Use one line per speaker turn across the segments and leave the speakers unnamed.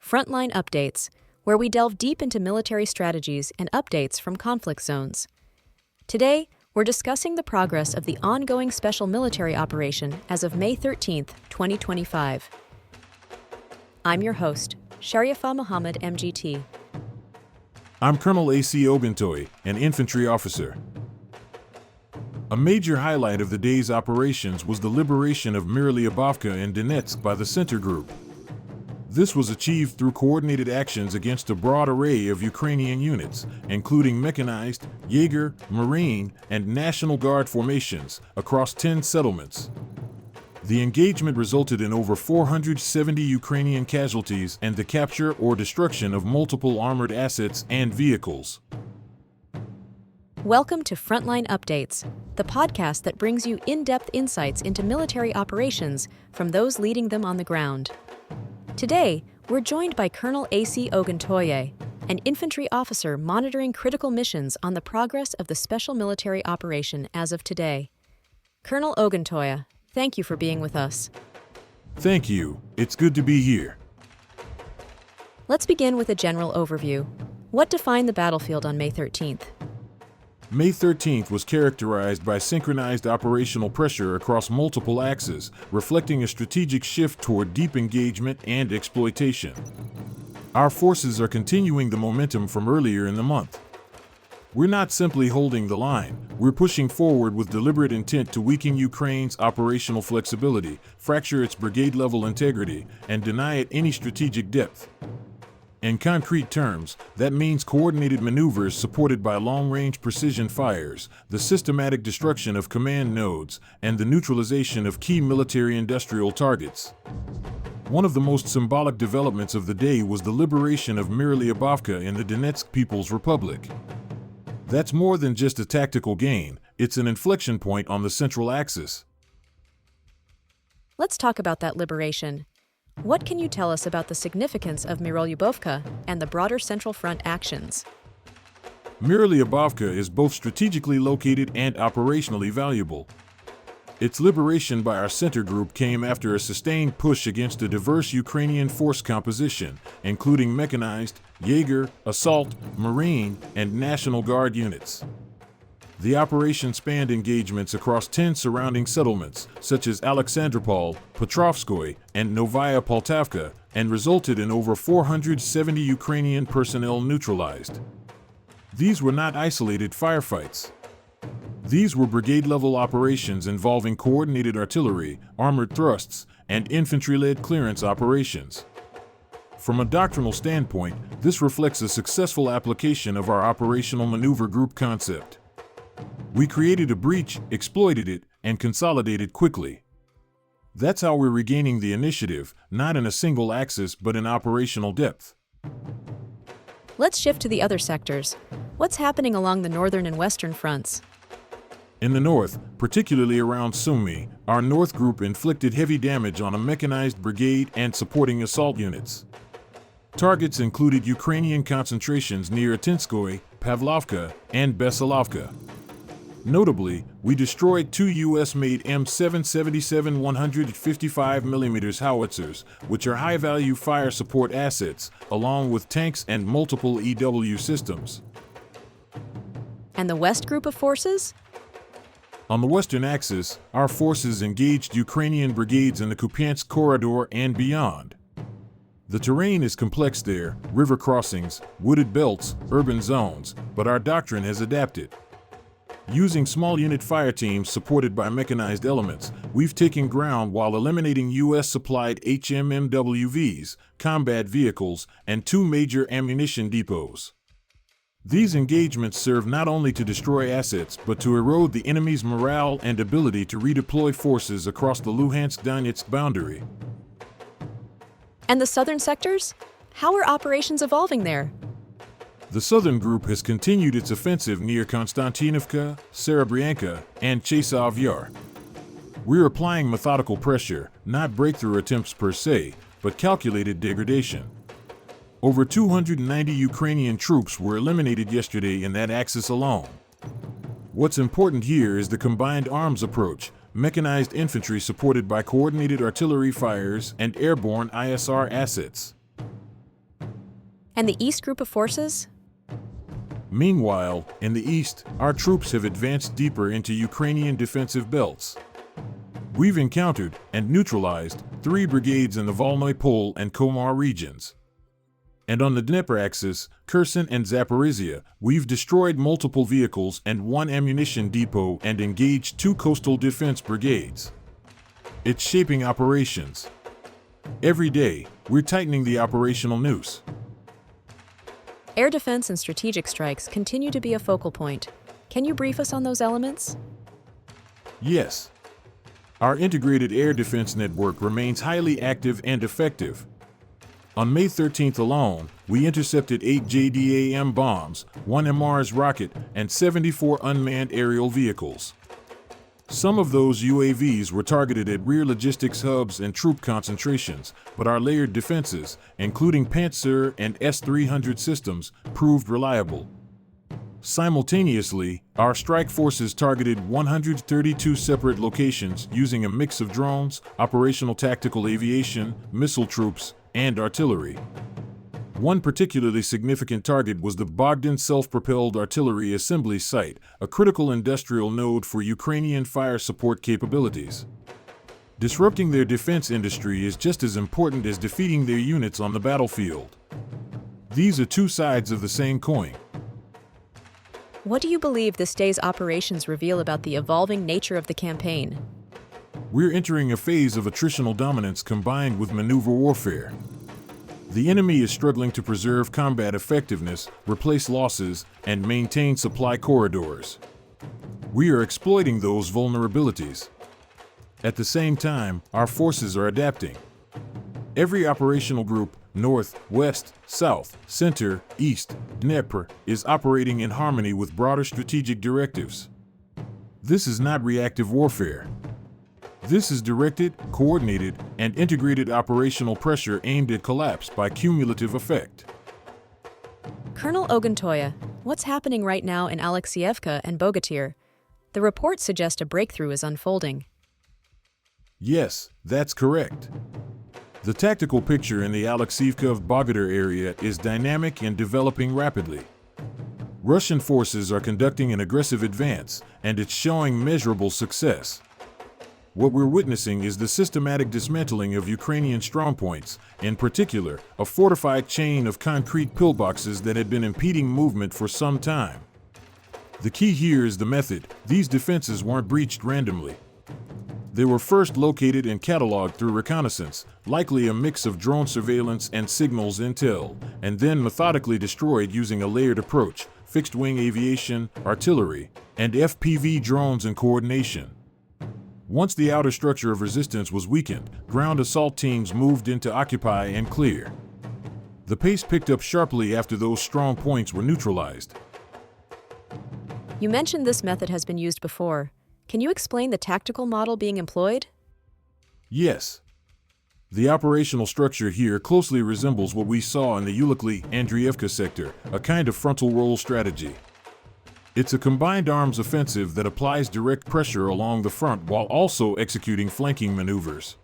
Frontline Updates, where we delve deep into military strategies and updates from conflict zones. Today, we're discussing the progress of the ongoing special military operation as of May 13, 2025. I'm your host, Sharifa Mohammed, MGT.
I'm Colonel AUC Ogontoye, an infantry officer. A major highlight of the day's operations was the liberation of Mirolyubovka and Donetsk by the Center Group. This was achieved through coordinated actions against a broad array of Ukrainian units, including mechanized, Jaeger, Marine, and National Guard formations across 10 settlements. The engagement resulted in over 470 Ukrainian casualties and the capture or destruction of multiple armored assets and vehicles.
Welcome to Frontline Updates, the podcast that brings you in-depth insights into military operations from those leading them on the ground. Today, we're joined by Colonel AUC Ogontoye, an infantry officer monitoring critical missions on the progress of the special military operation as of today. Colonel Ogontoye, thank you for being with us.
Thank you. It's good to be here.
Let's begin with a general overview. What defined the battlefield on May 13th?
May 13th was characterized by synchronized operational pressure across multiple axes, reflecting a strategic shift toward deep engagement and exploitation. Our forces are continuing the momentum from earlier in the month. We're not simply holding the line, we're pushing forward with deliberate intent to weaken Ukraine's operational flexibility, fracture its brigade-level integrity, and deny it any strategic depth. In concrete terms, that means coordinated maneuvers supported by long-range precision fires, the systematic destruction of command nodes, and the neutralization of key military-industrial targets. One of the most symbolic developments of the day was the liberation of Mirolyubovka in the Donetsk People's Republic. That's more than just a tactical gain, it's an inflection point on the central axis.
Let's talk about that liberation. What can you tell us about the significance of Mirolyubovka and the broader Central Front actions?
Mirolyubovka is both strategically located and operationally valuable. Its liberation by our center group came after a sustained push against a diverse Ukrainian force composition, including mechanized, Jaeger, assault, Marine, and National Guard units. The operation spanned engagements across 10 surrounding settlements, such as Alexandropol, Petrovskoye, and Novaya Poltavka, and resulted in over 470 Ukrainian personnel neutralized. These were not isolated firefights. These were brigade-level operations involving coordinated artillery, armored thrusts, and infantry-led clearance operations. From a doctrinal standpoint, this reflects a successful application of our operational maneuver group concept. We created a breach, exploited it, and consolidated quickly. That's how we're regaining the initiative, not in a single axis but in operational depth.
Let's shift to the other sectors. What's happening along the northern and western fronts?
In the north, particularly around Sumy, our North Group inflicted heavy damage on a mechanized brigade and supporting assault units. Targets included Ukrainian concentrations near Ogontoye, Pavlovka, and Besilovka. Notably, we destroyed 2 U.S.-made M777 155mm howitzers, which are high-value fire support assets, along with tanks and multiple EW systems.
And the West Group of forces?
On the western axis, our forces engaged Ukrainian brigades in the Kupyansk Corridor and beyond. The terrain is complex there, river crossings, wooded belts, urban zones, but our doctrine has adapted. Using small unit fire teams supported by mechanized elements, we've taken ground while eliminating U.S.-supplied HMMWVs, combat vehicles, and 2 major ammunition depots. These engagements serve not only to destroy assets but to erode the enemy's morale and ability to redeploy forces across the Luhansk-Donetsk boundary.
And the southern sectors? How are operations evolving there?
The Southern Group has continued its offensive near Konstantinovka, Serebryanka, and Chasov Yar. We're applying methodical pressure, not breakthrough attempts per se, but calculated degradation. Over 290 Ukrainian troops were eliminated yesterday in that axis alone. What's important here is the combined arms approach, mechanized infantry supported by coordinated artillery fires and airborne ISR assets.
And the East group of forces?
Meanwhile, in the east, our troops have advanced deeper into Ukrainian defensive belts. We've encountered and neutralized 3 brigades in the Volnoy Pol and Komar regions. And on the Dnieper axis, Kherson and Zaporizhia, we've destroyed multiple vehicles and 1 ammunition depot and engaged 2 coastal defense brigades. It's shaping operations. Every day, we're tightening the operational noose.
Air defense and strategic strikes continue to be a focal point. Can you brief us on those elements?
Yes. Our integrated air defense network remains highly active and effective. On May 13th alone, we intercepted 8 JDAM bombs, 1 MRS rocket, and 74 unmanned aerial vehicles. Some of those UAVs were targeted at rear logistics hubs and troop concentrations, but our layered defenses, including Pantsir and S-300 systems, proved reliable. Simultaneously, our strike forces targeted 132 separate locations using a mix of drones, operational tactical aviation, missile troops, and artillery. One particularly significant target was the Bogdan self-propelled artillery assembly site, a critical industrial node for Ukrainian fire support capabilities. Disrupting their defense industry is just as important as defeating their units on the battlefield. These are 2 sides of the same coin.
What do you believe this day's operations reveal about the evolving nature of the campaign?
We're entering a phase of attritional dominance combined with maneuver warfare. The enemy is struggling to preserve combat effectiveness, replace losses, and maintain supply corridors. We are exploiting those vulnerabilities. At the same time, our forces are adapting. Every operational group, north, west, south, center, east, Dnieper, is operating in harmony with broader strategic directives. This is not reactive warfare. This is directed, coordinated, and integrated operational pressure aimed at collapse by cumulative effect.
Colonel Ogontoye, what's happening right now in Alexievka and Bogatyr? The reports suggest a breakthrough is unfolding.
Yes, that's correct. The tactical picture in the Alexievka-Bogatyr area is dynamic and developing rapidly. Russian forces are conducting an aggressive advance, and it's showing measurable success. What we're witnessing is the systematic dismantling of Ukrainian strongpoints, in particular, a fortified chain of concrete pillboxes that had been impeding movement for some time. The key here is the method. These defenses weren't breached randomly. They were first located and cataloged through reconnaissance, likely a mix of drone surveillance and signals intel, and then methodically destroyed using a layered approach, fixed-wing aviation, artillery, and FPV drones in coordination. Once the outer structure of resistance was weakened, ground assault teams moved in to occupy and clear. The pace picked up sharply after those strong points were neutralized.
You mentioned this method has been used before. Can you explain the tactical model being employed?
Yes. The operational structure here closely resembles what we saw in the Ulikli-Andriivka sector, a kind of frontal roll strategy. It's a combined arms offensive that applies direct pressure along the front while also executing flanking maneuvers.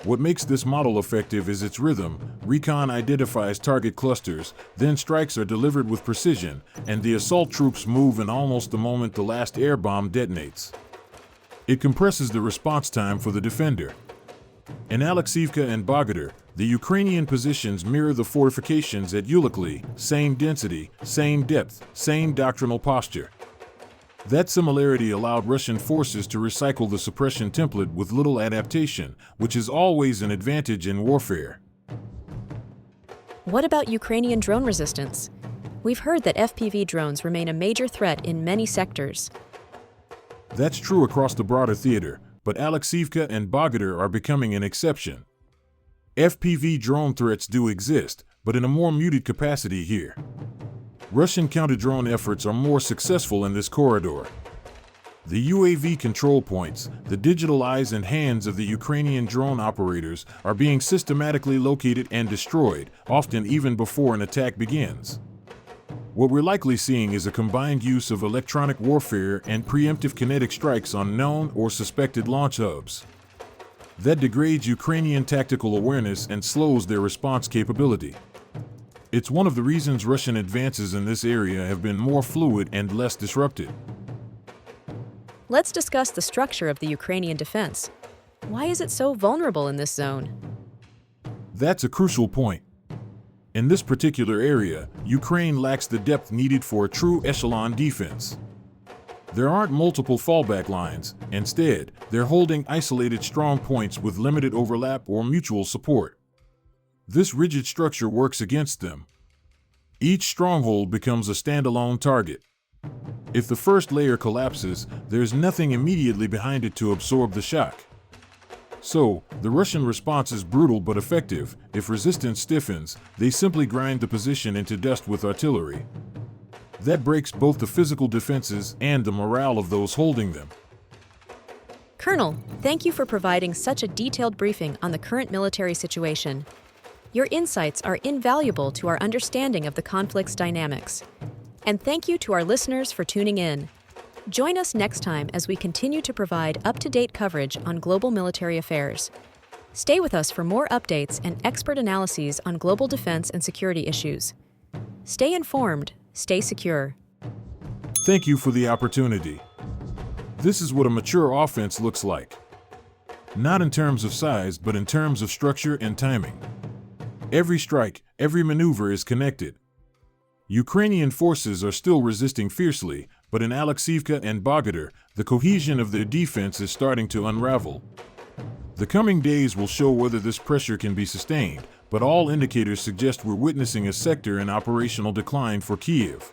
What makes this model effective is its rhythm. Recon identifies target clusters, then strikes are delivered with precision, and the assault troops move in almost the moment the last air bomb detonates. It compresses the response time for the defender. In Alexievka and Bogatyr, the Ukrainian positions mirror the fortifications at Ulikli, same density, same depth, same doctrinal posture. That similarity allowed Russian forces to recycle the suppression template with little adaptation, which is always an advantage in warfare.
What about Ukrainian drone resistance? We've heard that FPV drones remain a major threat in many sectors.
That's true across the broader theater, but Alexievka and Bogatyr are becoming an exception. FPV drone threats do exist, but in a more muted capacity here. Russian counter-drone efforts are more successful in this corridor. The UAV control points, the digital eyes and hands of the Ukrainian drone operators, are being systematically located and destroyed, often even before an attack begins. What we're likely seeing is a combined use of electronic warfare and preemptive kinetic strikes on known or suspected launch hubs. That degrades Ukrainian tactical awareness and slows their response capability. It's one of the reasons Russian advances in this area have been more fluid and less disrupted.
Let's discuss the structure of the Ukrainian defense. Why is it so vulnerable in this zone?
That's a crucial point. In this particular area, Ukraine lacks the depth needed for a true echelon defense. There aren't multiple fallback lines. Instead, they're holding isolated strong points with limited overlap or mutual support. This rigid structure works against them. Each stronghold becomes a standalone target. If the first layer collapses, there's nothing immediately behind it to absorb the shock. So, the Russian response is brutal but effective. If resistance stiffens, they simply grind the position into dust with artillery. That breaks both the physical defenses and the morale of those holding them.
Colonel, thank you for providing such a detailed briefing on the current military situation. Your insights are invaluable to our understanding of the conflict's dynamics. And thank you to our listeners for tuning in. Join us next time as we continue to provide up-to-date coverage on global military affairs. Stay with us for more updates and expert analyses on global defense and security issues. Stay informed, stay secure.
Thank you for the opportunity. This is what a mature offense looks like. Not in terms of size, but in terms of structure and timing. Every strike, every maneuver is connected. Ukrainian forces are still resisting fiercely, but in Alexivka and Bogodar, the cohesion of their defense is starting to unravel. The coming days will show whether this pressure can be sustained, but all indicators suggest we're witnessing a sector in operational decline for Kyiv.